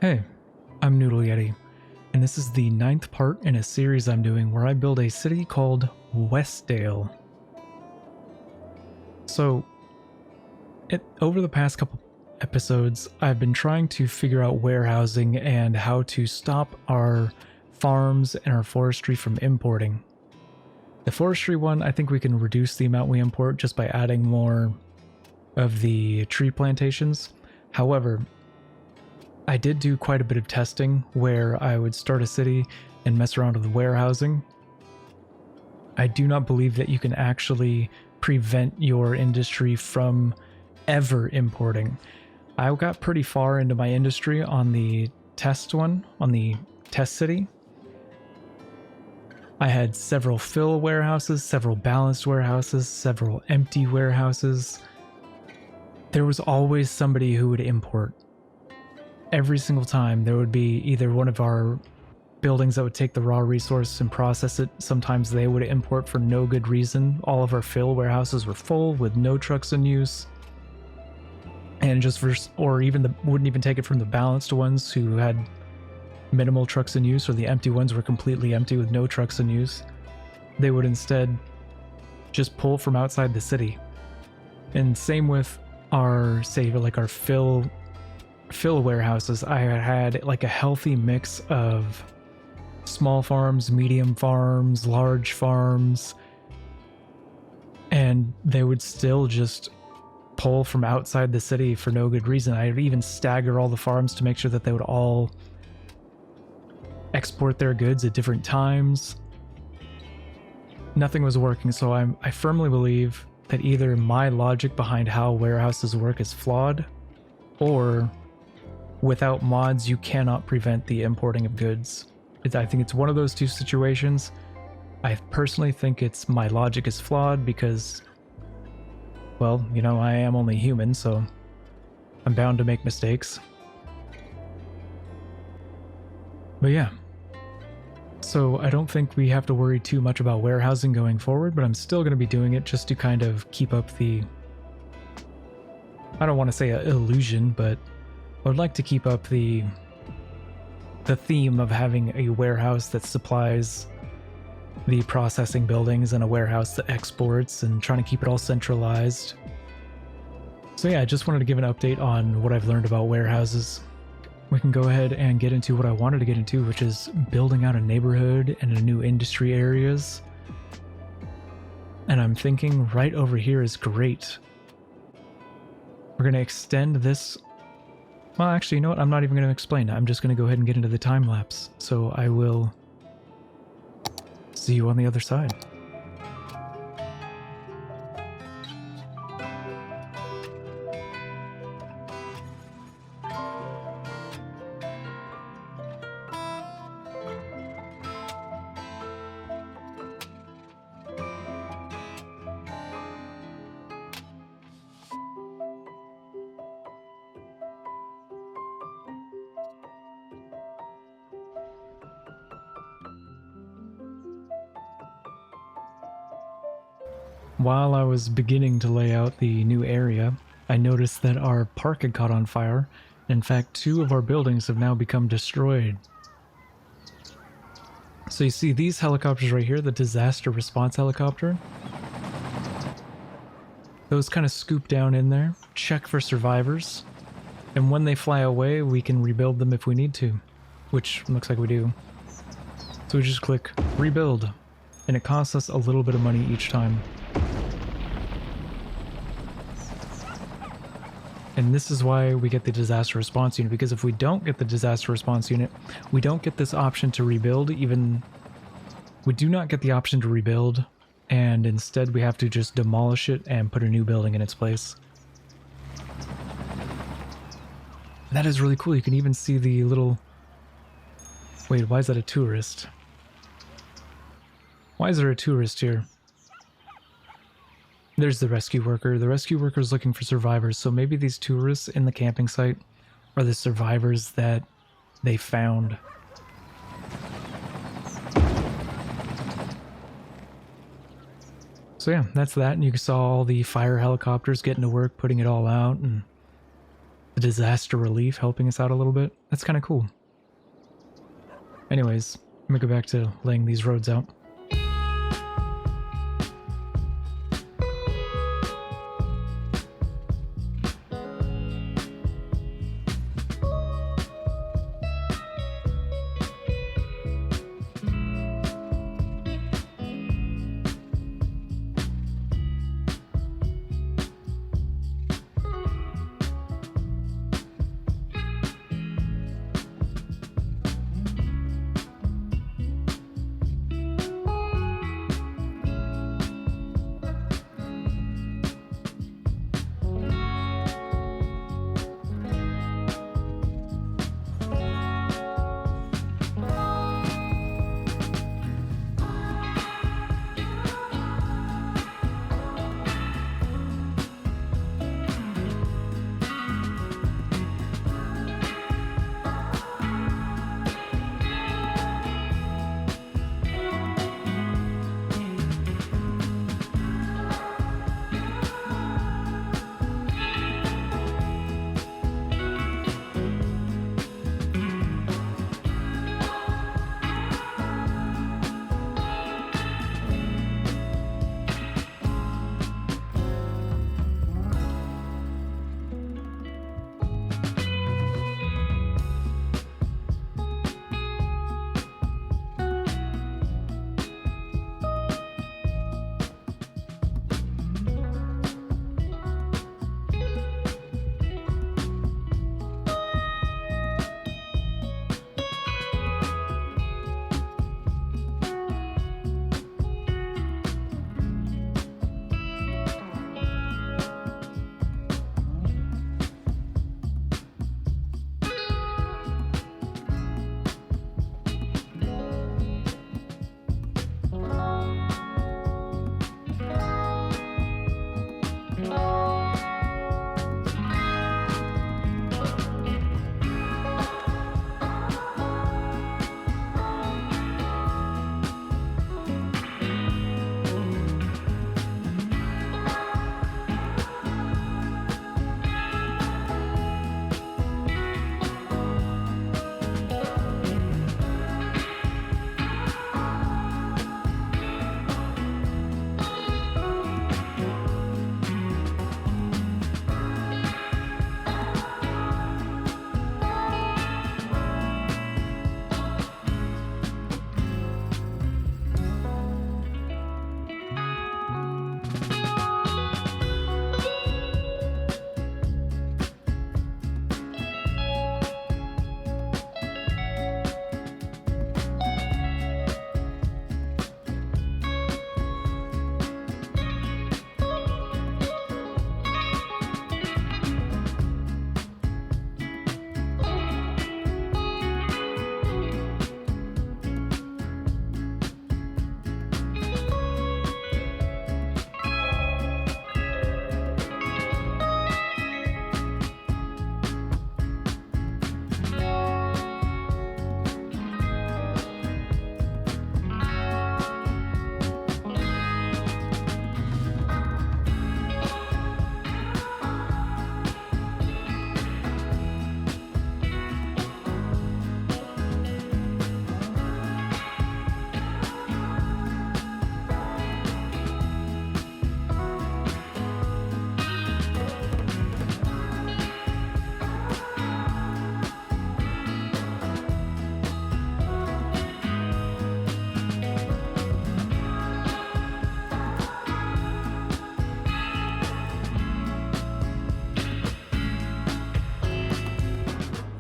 Hey, I'm NoodleYeti, and this is the 9th part in a series I'm doing where I build a city called Westdale. So, over the past couple episodes, I've been trying to figure out warehousing and how to stop our farms and our forestry from importing. The forestry one, I think we can reduce the amount we import just by adding more of the tree plantations. However, I did do quite a bit of testing where I would start a city and mess around with warehousing. I do not believe that you can actually prevent your industry from ever importing. I got pretty far into my industry on the test one, on the test city. I had several fill warehouses, several balanced warehouses, several empty warehouses. There was always somebody who would import. Every single time there would be either one of our buildings that would take the raw resource and process it. Sometimes they would import for no good reason. All of our fill warehouses were full with no trucks in use. And just wouldn't even take it from the balanced ones who had minimal trucks in use, or the empty ones were completely empty with no trucks in use. They would instead just pull from outside the city. And same with our, say, like our fill warehouses. I had like a healthy mix of small farms, medium farms, large farms, and they would still just pull from outside the city for no good reason. I'd even stagger all the farms to make sure that they would all export their goods at different times. Nothing was working, so I firmly believe that either my logic behind how warehouses work is flawed, or without mods you cannot prevent the importing of goods. I think it's one of those two situations. I personally think my logic is flawed because, well, you know, I am only human, so I'm bound to make mistakes. But yeah. So I don't think we have to worry too much about warehousing going forward, but I'm still going to be doing it just to kind of keep up the, I don't want to say an illusion, but I would like to keep up the theme of having a warehouse that supplies the processing buildings and a warehouse that exports, and trying to keep it all centralized. So yeah, I just wanted to give an update on what I've learned about warehouses. We can go ahead and get into what I wanted to get into, which is building out a neighborhood and a new industry areas. And I'm thinking right over here is great. We're going to extend this. Well, actually, you know what? I'm not even going to explain it. I'm just going to go ahead and get into the time lapse. So I will see you on the other side. While I was beginning to lay out the new area, I noticed that our park had caught on fire. In fact, 2 of our buildings have now become destroyed. So you see these helicopters right here, the disaster response helicopter. Those kind of scoop down in there, check for survivors, and when they fly away, we can rebuild them if we need to, which looks like we do. So we just click rebuild, and it costs us a little bit of money each time. And this is why we get the disaster response unit, because if we don't get the disaster response unit, we don't get this option to rebuild. We do not get the option to rebuild, and instead we have to just demolish it and put a new building in its place. That is really cool. You can even see the little... Wait, why is that a tourist? Why is there a tourist here? There's the rescue worker. The rescue worker is looking for survivors, so maybe these tourists in the camping site are the survivors that they found. So yeah, that's that, and you saw all the fire helicopters getting to work, putting it all out, and the disaster relief helping us out a little bit. That's kind of cool. Anyways, let me go back to laying these roads out.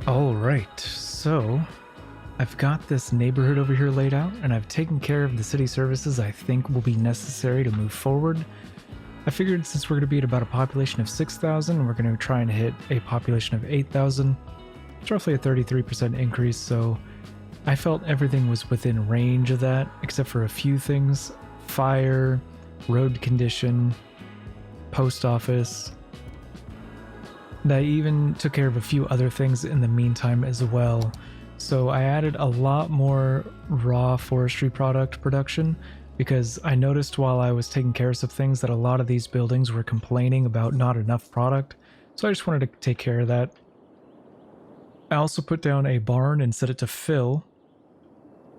Alright, so I've got this neighborhood over here laid out, and I've taken care of the city services I think will be necessary to move forward. I figured since we're going to be at about a population of 6,000, and we're going to try and hit a population of 8,000, it's roughly a 33% increase, so I felt everything was within range of that, except for a few things. Fire, road condition, post office. And I even took care of a few other things in the meantime as well. So I added a lot more raw forestry product production because I noticed while I was taking care of some things that a lot of these buildings were complaining about not enough product. So I just wanted to take care of that. I also put down a barn and set it to fill.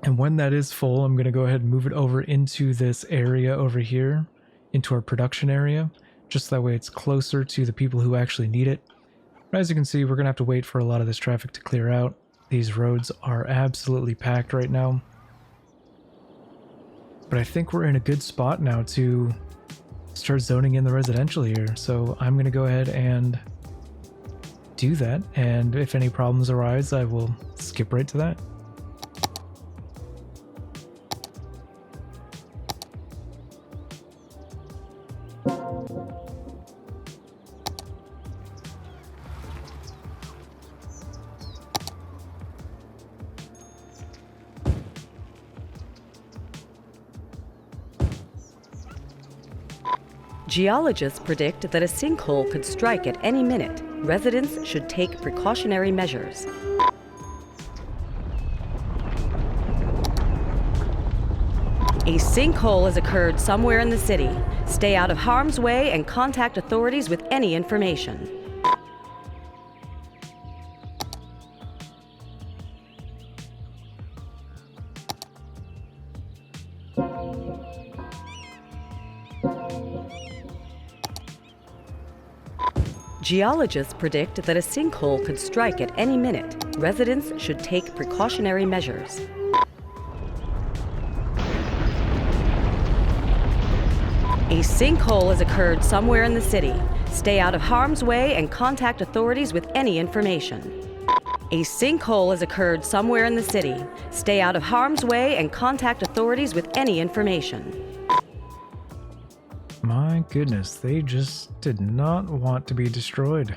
And when that is full, I'm going to go ahead and move it over into this area over here, into our production area. Just that way it's closer to the people who actually need it. But as you can see, we're going to have to wait for a lot of this traffic to clear out. These roads are absolutely packed right now. But I think we're in a good spot now to start zoning in the residential here. So I'm going to go ahead and do that. And if any problems arise, I will skip right to that. Geologists predict that a sinkhole could strike at any minute. Residents should take precautionary measures. A sinkhole has occurred somewhere in the city. Stay out of harm's way and contact authorities with any information. Geologists predict that a sinkhole could strike at any minute. Residents should take precautionary measures. A sinkhole has occurred somewhere in the city. Stay out of harm's way and contact authorities with any information. A sinkhole has occurred somewhere in the city. Stay out of harm's way and contact authorities with any information. My goodness, they just did not want to be destroyed.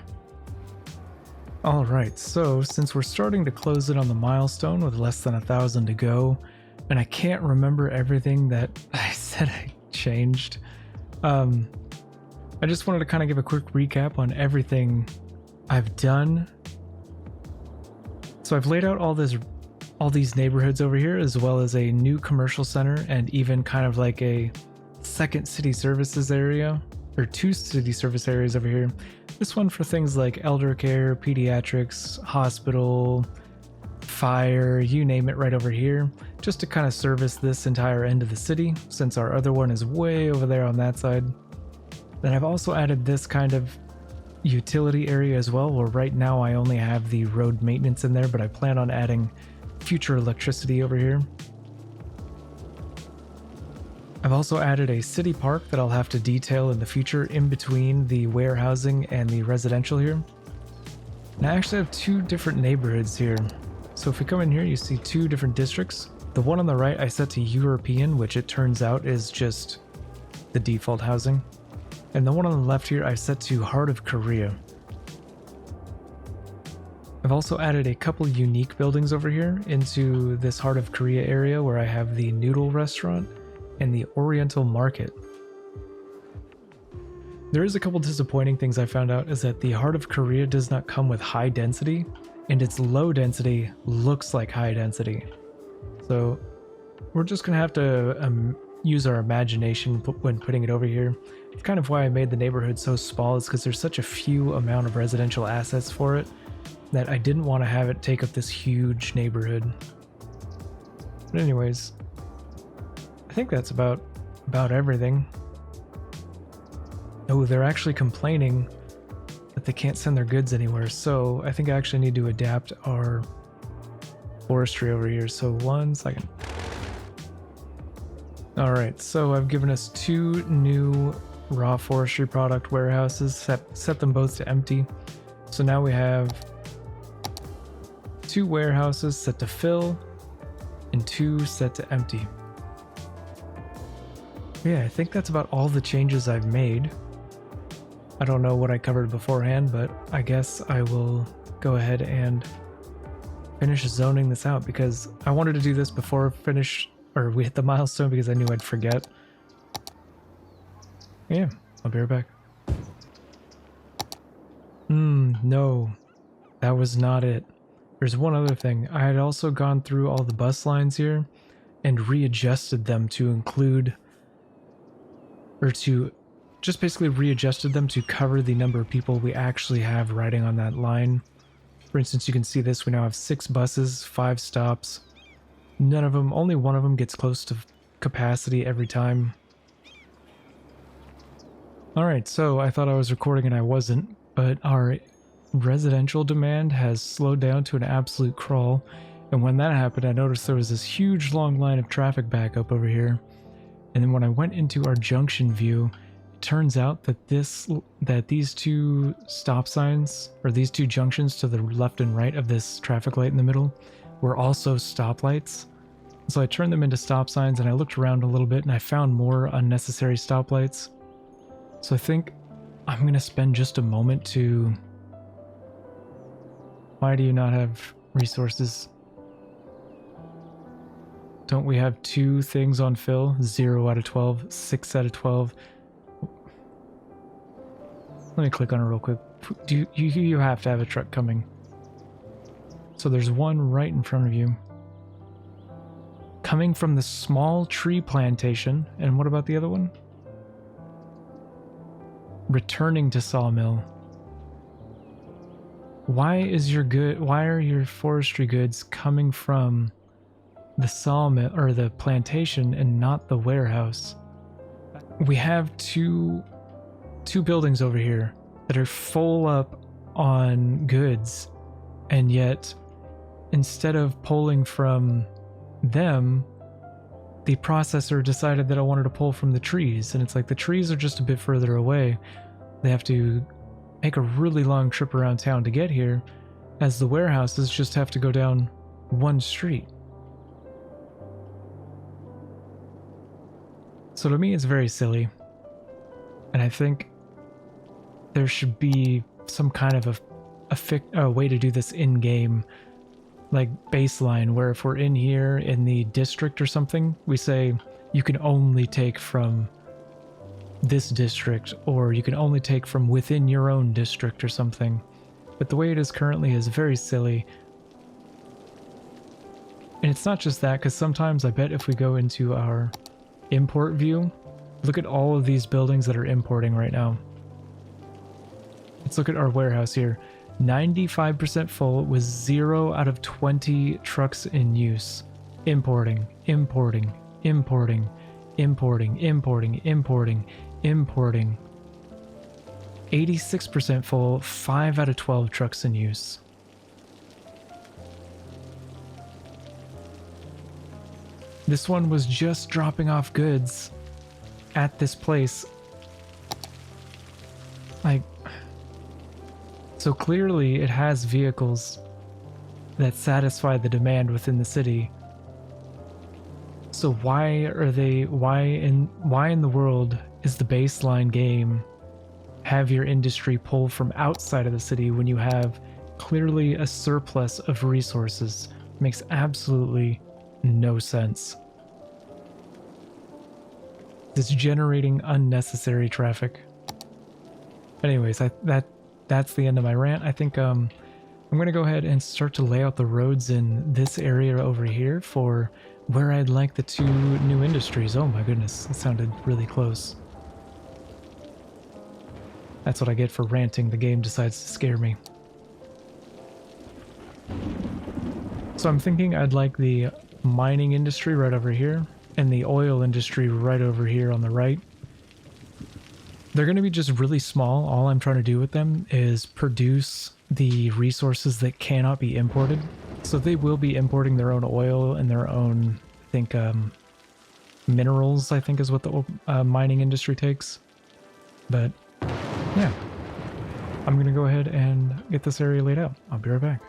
Alright, so since we're starting to close in on the milestone with less than 1,000 to go, and I can't remember everything that I said I changed, I just wanted to kind of give a quick recap on everything I've done. So I've laid out all these neighborhoods over here, as well as a new commercial center and even kind of like a second city services area, or 2 city service areas over here. This one for things like elder care, pediatrics, hospital, fire, you name it, right over here, just to kind of service this entire end of the city, since our other one is way over there on that side. Then I've also added this kind of utility area as well, where right now I only have the road maintenance in there, but I plan on adding future electricity over here. I've also added a city park that I'll have to detail in the future in between the warehousing and the residential here. And I actually have 2 different neighborhoods here. So if we come in here, you see 2 different districts. The one on the right I set to European, which it turns out is just the default housing. And the one on the left here I set to Heart of Korea. I've also added a couple unique buildings over here into this Heart of Korea area, where I have the Noodle restaurant and the Oriental Market. There is a couple disappointing things I found out, is that the Heart of Korea does not come with high density, and its low density looks like high density. So we're just gonna have to use our imagination when putting it over here. It's kind of why I made the neighborhood so small, is because there's such a few amount of residential assets for it that I didn't want to have it take up this huge neighborhood. But anyways, I think that's about everything. Oh, they're actually complaining that they can't send their goods anywhere, so I think I actually need to adapt our forestry over here. So 1 second. Alright, so I've given us 2 new raw forestry product warehouses, set them both to empty. So now we have 2 warehouses set to fill and 2 set to empty. Yeah, I think that's about all the changes I've made. I don't know what I covered beforehand, but I guess I will go ahead and finish zoning this out, because I wanted to do this before we hit the milestone, because I knew I'd forget. Yeah, I'll be right back. No, that was not it. There's one other thing. I had also gone through all the bus lines here and readjusted them to include, or to just basically readjusted them to cover the number of people we actually have riding on that line. For instance, you can see this. We now have 6 buses, 5 stops. None of them, only one of them gets close to capacity every time. Alright, so I thought I was recording and I wasn't, but our residential demand has slowed down to an absolute crawl. And when that happened, I noticed there was this huge long line of traffic back up over here. And then when I went into our junction view, it turns out that these 2 stop signs, or these 2 junctions to the left and right of this traffic light in the middle, were also stoplights. So I turned them into stop signs and I looked around a little bit and I found more unnecessary stoplights. So I think I'm going to spend just a moment to... Why do you not have resources? Don't we have 2 things on fill? 0 out of 12, 6 out of 12. Let me click on it real quick. You have to have a truck coming. So there's one right in front of you. Coming from the small tree plantation. And what about the other one? Returning to sawmill. Why are your forestry goods coming from the sawmill or the plantation and not the warehouse? We have two buildings over here that are full up on goods, and yet instead of pulling from them, the processor decided that I wanted to pull from the trees, and it's like the trees are just a bit further away. They have to make a really long trip around town to get here, as the warehouses just have to go down one street. So to me, it's very silly. And I think there should be some kind of a way to do this in-game, like baseline, where if we're in here in the district or something, we say you can only take from this district, or you can only take from within your own district or something. But the way it is currently is very silly. And it's not just that, because sometimes I bet if we go into our import view, look at all of these buildings that are importing right now. Let's look at our warehouse here. 95% full with 0 out of 20 trucks in use. Importing, importing, importing, importing, importing, importing, importing. 86% full, 5 out of 12 trucks in use. This one was just dropping off goods at this place. Like, so clearly it has vehicles that satisfy the demand within the city. So why in the world is the baseline game have your industry pull from outside of the city when you have clearly a surplus of resources? Makes absolutely no sense. It's generating unnecessary traffic. Anyways, that's the end of my rant. I think I'm going to go ahead and start to lay out the roads in this area over here for where I'd like the 2 new industries. Oh my goodness, that sounded really close. That's what I get for ranting. The game decides to scare me. So I'm thinking I'd like the mining industry right over here and the oil industry right over here on the right. They're going to be just really small. All I'm trying to do with them is produce the resources that cannot be imported. So they will be importing their own oil and their own, I think, minerals, I think is what the mining industry takes. But yeah, I'm going to go ahead and get this area laid out. I'll be right back.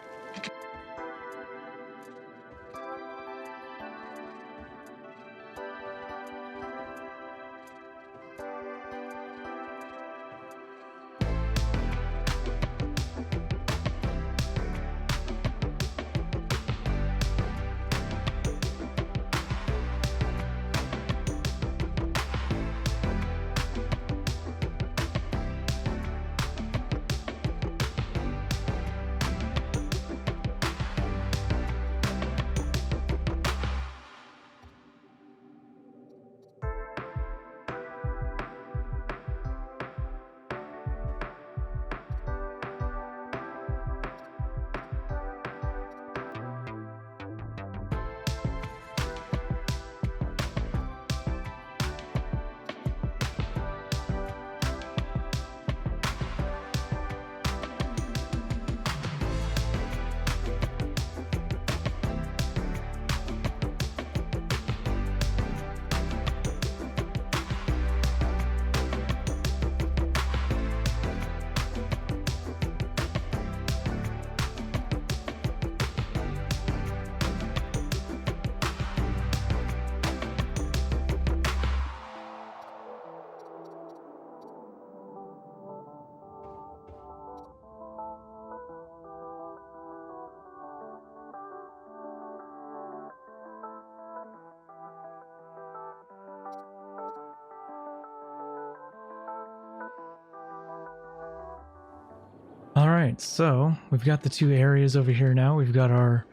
right, so we've got the two areas over here now. We've got our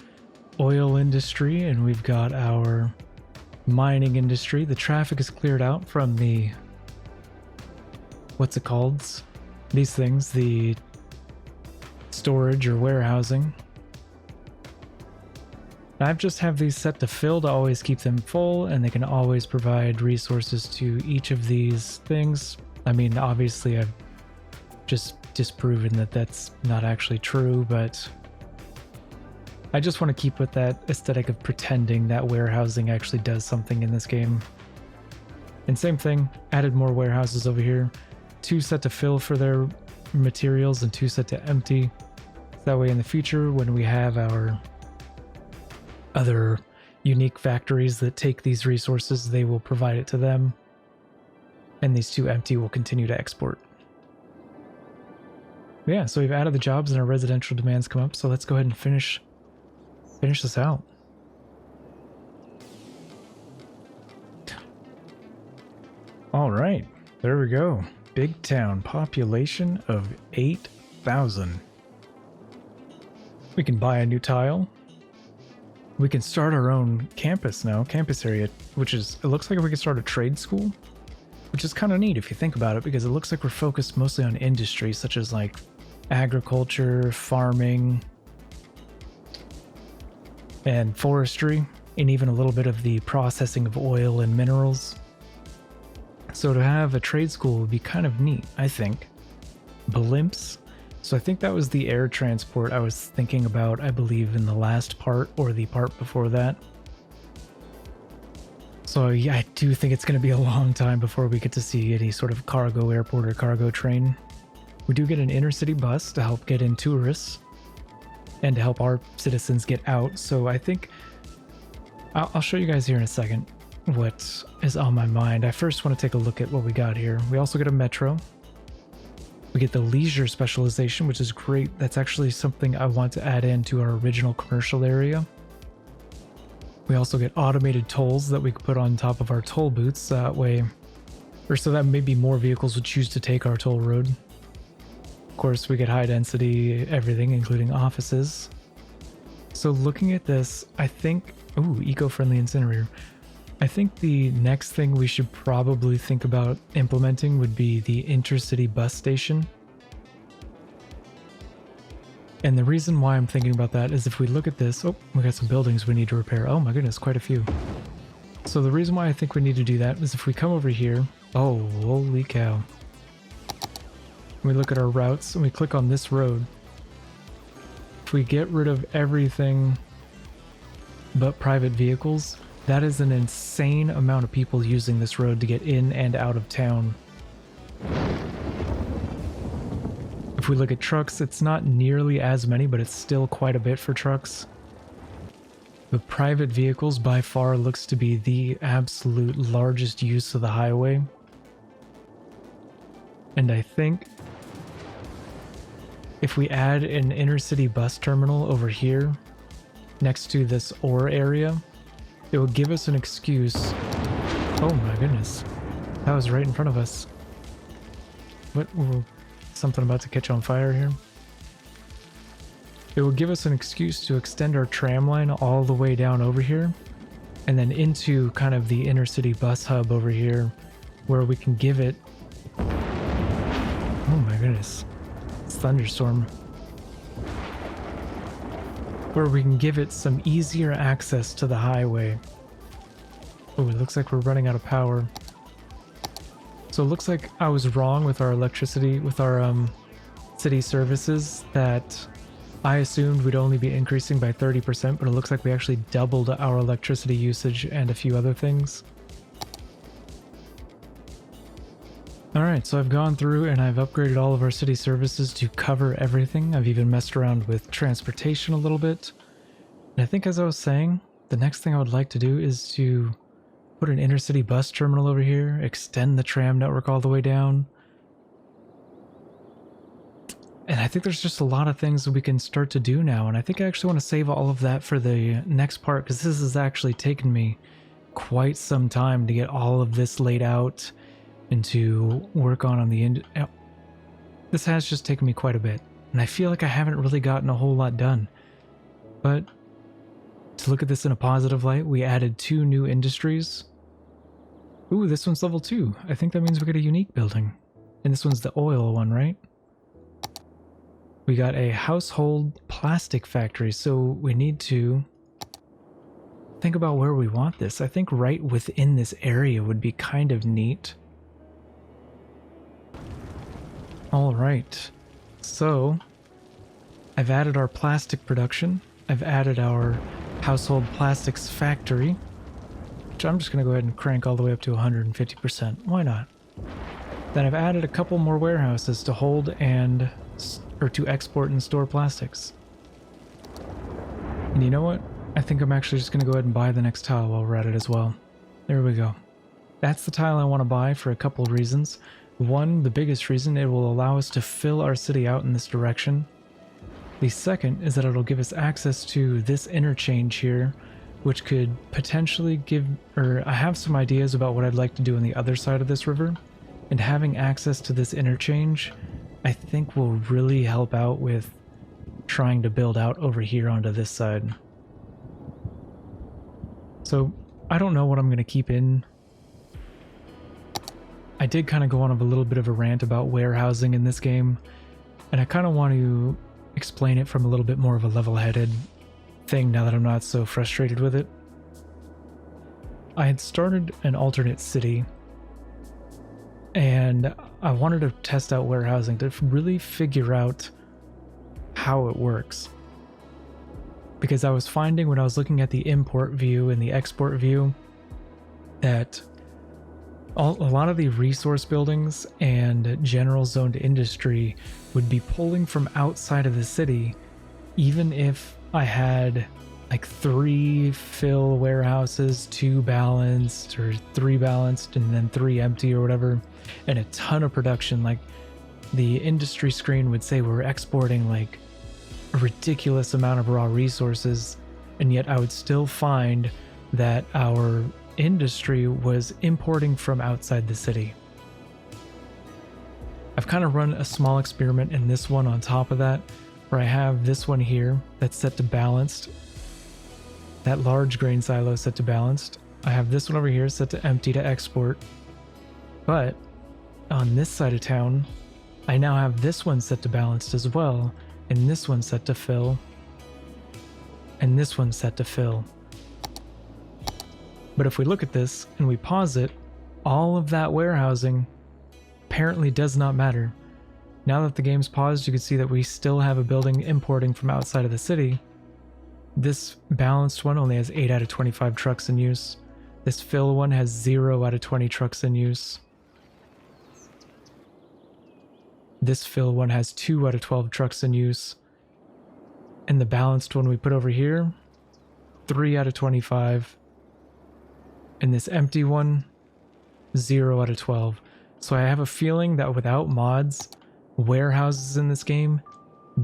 oil industry and we've got our mining industry. The traffic is cleared out from the, what's it called? These things, the storage or warehousing. I've just have these set to fill to always keep them full, and they can always provide resources to each of these things. I mean, obviously I've just disproven that that's not actually true, but I just want to keep with that aesthetic of pretending that warehousing actually does something in this game. And same thing, added more warehouses over here. 2 set to fill for their materials and 2 set to empty. That way in the future, when we have our other unique factories that take these resources, they will provide it to them. And these 2 empty will continue to export. Yeah, so we've added the jobs and our residential demands come up, so let's go ahead and finish this out. All right, there we go. Big town, population of 8,000. We can buy a new tile. We can start our own campus now, campus area, which is, it looks like we can start a trade school, which is kind of neat if you think about it, because it looks like we're focused mostly on industry, such as like agriculture, farming, and forestry, and even a little bit of the processing of oil and minerals. So to have a trade school would be kind of neat, I think. Blimps. So I think that was the air transport I was thinking about, I believe, in the last part or the part before that. So yeah, I do think it's going to be a long time before we get to see any sort of cargo airport or cargo train. We do get an intercity bus to help get in tourists and to help our citizens get out. So I think I'll show you guys here in a second what is on my mind. I first want to take a look at what we got here. We also get a metro. We get the leisure specialization, which is great. That's actually something I want to add into our original commercial area. We also get automated tolls that we can put on top of our toll booths. That way, or so that maybe more vehicles would choose to take our toll road. Of course, we get high density everything, including offices. So looking at this, I think, ooh, eco-friendly incinerator. I think the next thing we should probably think about implementing would be the intercity bus station. And the reason why I'm thinking about that is if we look at this, oh, we got some buildings we need to repair. Oh my goodness, quite a few. So the reason why I think we need to do that is if we come over here, oh, holy cow. We look at our routes and we click on this road. If we get rid of everything but private vehicles, that is an insane amount of people using this road to get in and out of town. If we look at trucks, it's not nearly as many, but it's still quite a bit for trucks. The private vehicles by far looks to be the absolute largest use of the highway. And I think if we add an intercity bus terminal over here next to this ore area, it will give us an excuse. Oh my goodness. That was right in front of us. What? Something about to catch on fire here. It will give us an excuse to extend our tram line all the way down over here and then into kind of the intercity bus hub over here where we can give it... Oh my goodness. It's thunderstorm. Where we can give it some easier access to the highway. Oh, it looks like we're running out of power. So it looks like I was wrong with our electricity, with our city services, that I assumed we'd only be increasing by 30%, but it looks like we actually doubled our electricity usage and a few other things. Alright, so I've gone through and I've upgraded all of our city services to cover everything. I've even messed around with transportation a little bit. And I think, as I was saying, the next thing I would like to do is to put an intercity bus terminal over here, extend the tram network all the way down. And I think there's just a lot of things that we can start to do now. And I think I actually want to save all of that for the next part, because this has actually taken me quite some time to get all of this laid out and to work on the end. This has just taken me quite a bit. and I feel like I haven't really gotten a whole lot done. But to look at this in a positive light, we added 2 new industries. Ooh, this one's level 2. I think that means we get a unique building. And this one's the oil one, right? We got a household plastic factory, so we need to think about where we want this. I think right within this area would be kind of neat. All right, so I've added our plastic production. I've added our household plastics factory, which I'm just going to go ahead and crank all the way up to 150%. Why not? Then I've added a couple more warehouses to hold and or to export and store plastics. And you know what? I think I'm actually just going to go ahead and buy the next tile while we're at it as well. There we go. That's the tile I want to buy for a couple of reasons. One, the biggest reason, it will allow us to fill our city out in this direction. The second is that it'll give us access to this interchange here, which could potentially give, or I have some ideas about what I'd like to do on the other side of this river, and having access to this interchange I think will really help out with trying to build out over here onto this side. So I don't know what I'm going to keep in. I did kind of go on a little bit of a rant about warehousing in this game, and I kind of want to explain it from a little bit more of a level-headed thing now that I'm not so frustrated with it. I had started an alternate city, and I wanted to test out warehousing to really figure out how it works. Because I was finding when I was looking at the import view and the export view that a lot of the resource buildings and general zoned industry would be pulling from outside of the city, even if I had like 3 fill warehouses, 2 balanced, or 3 balanced and then 3 empty or whatever, and a ton of production. Like the industry screen would say we're exporting like a ridiculous amount of raw resources, and yet I would still find that our industry was importing from outside the city. I've kind of run a small experiment in this one on top of that, where I have this one here that's set to balanced, that large grain silo set to balanced. I have this one over here set to empty to export, but on this side of town I now have this one set to balanced as well, and this one set to fill, and this one set to fill. But if we look at this and we pause it, all of that warehousing apparently does not matter. Now that the game's paused, you can see that we still have a building importing from outside of the city. This balanced one only has 8 out of 25 trucks in use. This fill one has 0 out of 20 trucks in use. This fill one has 2 out of 12 trucks in use. And the balanced one we put over here, 3 out of 25. And this empty one, 0 out of 12. So I have a feeling that without mods, warehouses in this game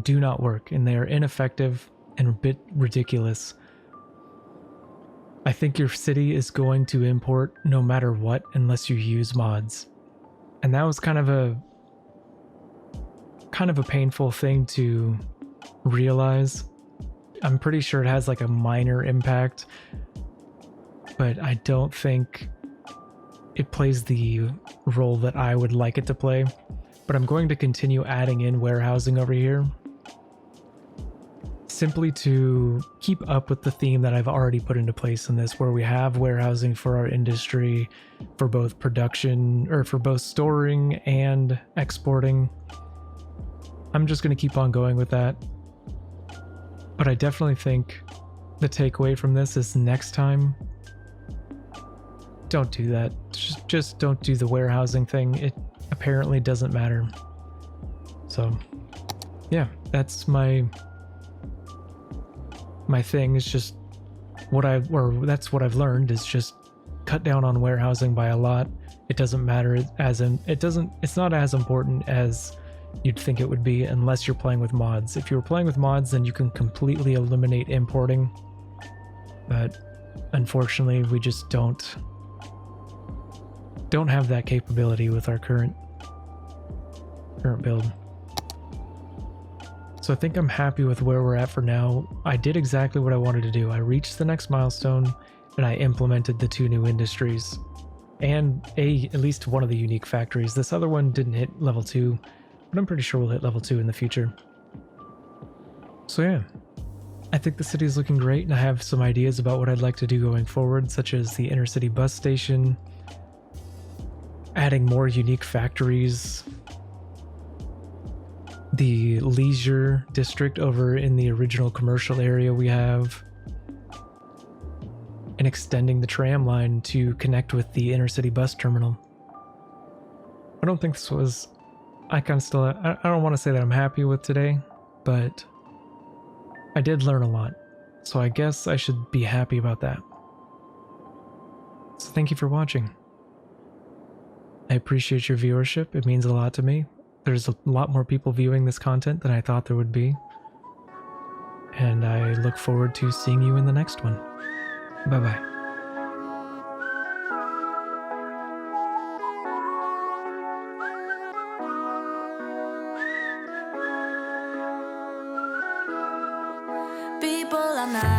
do not work, and they are ineffective and a bit ridiculous. I think your city is going to import no matter what unless you use mods. And that was kind of a painful thing to realize. I'm pretty sure it has like a minor impact, but I don't think it plays the role that I would like it to play. But I'm going to continue adding in warehousing over here, simply to keep up with the theme that I've already put into place in this, where we have warehousing for our industry, for both production, or for both storing and exporting. I'm just going to keep on going with that. But I definitely think the takeaway from this is next time, don't do that. Just don't do the warehousing thing. It apparently doesn't matter. So yeah, that's my thing. Is just that's what I've learned, is just cut down on warehousing by a lot. It doesn't matter it's not as important as you'd think it would be unless you're playing with mods. If you were playing with mods, then you can completely eliminate importing. But unfortunately, we just don't have that capability with our current build. So I think I'm happy with where we're at for now. I did exactly what I wanted to do. I reached the next milestone and I implemented the 2 new industries and at least one of the unique factories. This other one didn't hit level 2, but I'm pretty sure we'll hit level 2 in the future. So yeah, I think the city is looking great, and I have some ideas about what I'd like to do going forward, such as the inner city bus station, adding more unique factories, the leisure district over in the original commercial area we have, and extending the tram line to connect with the inner city bus terminal. I don't think this was... I don't want to say that I'm happy with today, but I did learn a lot, so I guess I should be happy about that. So thank you for watching. I appreciate your viewership. It means a lot to me. There's a lot more people viewing this content than I thought there would be. And I look forward to seeing you in the next one. Bye-bye. People are not